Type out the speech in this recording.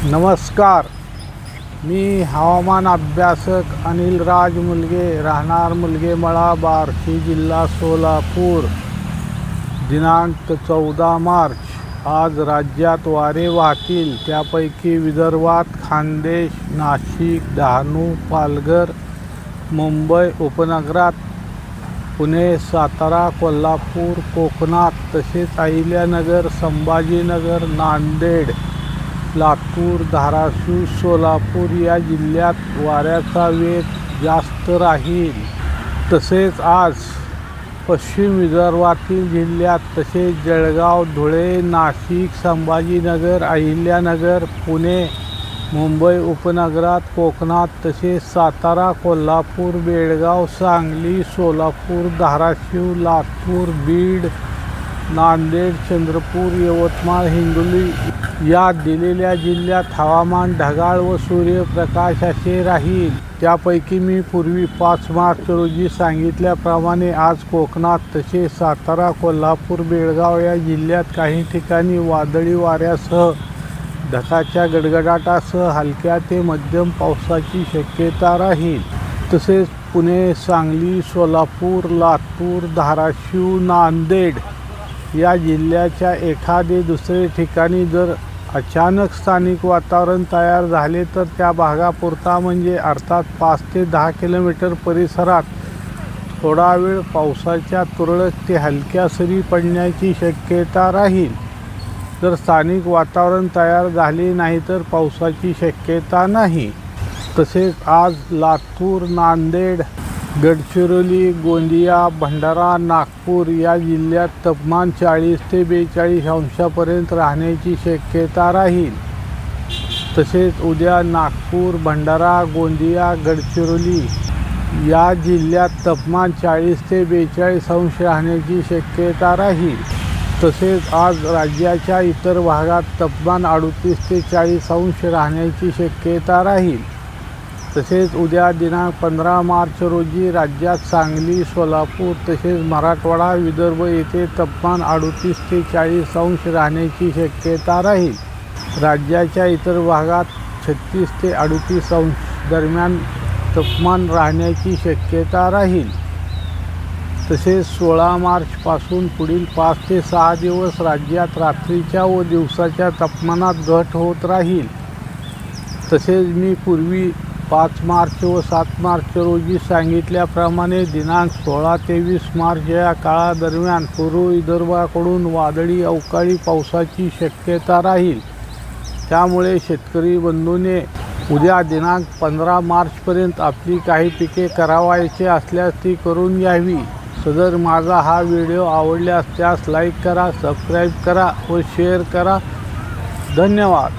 नमस्कार. मी हवामान अभ्यासक अनिलराज मुलगे, राहणार मुलगेमळा, बार्शी, जिल्हा सोलापूर. दिनांक 14 मार्च. आज राज्यात वारे वाहतील, त्यापैकी विदर्भात खान्देश, नाशिक, डहाणू, पालघर, मुंबई उपनगरात, पुणे, सातारा, कोल्हापूर, कोकणात तसेच अहिल्यानगर, संभाजीनगर, नांदेड, लातूर, धाराशिव, सोलापूर या जिल्ह्यात वाऱ्याचा वेग जास्त राहील. तसेच आज पश्चिम विदर्भातील जिल्ह्यात तसेच जळगाव, धुळे, नाशिक, संभाजीनगर, अहिल्यानगर, पुणे, मुंबई उपनगरात, कोकणात तसेच सातारा, कोल्हापूर, बेळगाव, सांगली, सोलापूर, धाराशिव, लातूर, बीड, नांदेड, चंद्रपूर, यवतमाळ, हिंगोली या दिलेल्या जिल्ह्यात हवामान ढगाळ व सूर्यप्रकाश असे राहील. त्यापैकी मी पूर्वी 5 मार्च रोजी सांगितल्याप्रमाणे आज कोकणात तसेच सातारा, कोल्हापूर, बेळगाव या जिल्ह्यात काही ठिकाणी वादळी वाऱ्यासह ढगाच्या गडगडाटासह हलक्या ते मध्यम पावसाची शक्यता राहील. तसेच पुणे, सांगली, सोलापूर, लातूर, धाराशिव, नांदेड या जिल्ह्याच्या एखादे दुसरे ठिकाणी जर अचानक स्थानिक वातावरण तयार झाले तर त्या भागापुरता म्हणजे अर्थात 5 ते 10 किलोमीटर परिसरात थोडा वेळ पावसाच्या तुरळक ते हलक्या सरी पडण्याची शक्यता राहील. जर स्थानिक वातावरण तयार झाले नाही तर पावसाची शक्यता नाही. तसेच आज लातूर, नांदेड, गडचिरोली, गोंदिया, भंडारा, नागपूर या जिल्ह्यात तापमान 40 ते 42 अंशापर्यंत राहण्याची शक्यता राहील. तसेच उद्या नागपूर, भंडारा, गोंदिया, गडचिरोली या जिल्ह्यात तापमान 40 ते 42 अंश राहण्याची शक्यता राहील. तसेच आज राज्याच्या इतर भागात तापमान 38 ते 40 अंश राहण्याची शक्यता राहील. तसेच उद्या दिनांक 15 मार्च रोजी राज्यात सांगली, सोलापूर तसेच मराठवाडा, विदर्भ येथे तापमान 38 ते 40 अंश राहण्याची शक्यता राहील. राज्याच्या इतर भागात 36 ते 38 अंश दरम्यान तापमान राहण्याची शक्यता राहील. तसेच 16 मार्चपासून पुढील 5 ते 6 दिवस राज्यात रात्रीच्या व दिवसाच्या तापमानात घट होत राहील. तसेच मी पूर्वी 5 मार्च व 7 मार्च रोजी सांगितल्याप्रमाणे दिनांक 16 ते 20 मार्च या काळादरम्यान पूर्व विदर्भाकडून वादळी अवकाळी पावसाची शक्यता राहील. त्यामुळे शेतकरी बंधूंनी उद्या दिनांक 15 मार्चपर्यंत आपली काही पिके करावायची असल्यास ती करून घ्यावी. सदर माझा हा व्हिडिओ आवडल्यास त्यास लाईक करा, सबस्क्राईब करा व शेअर करा. धन्यवाद.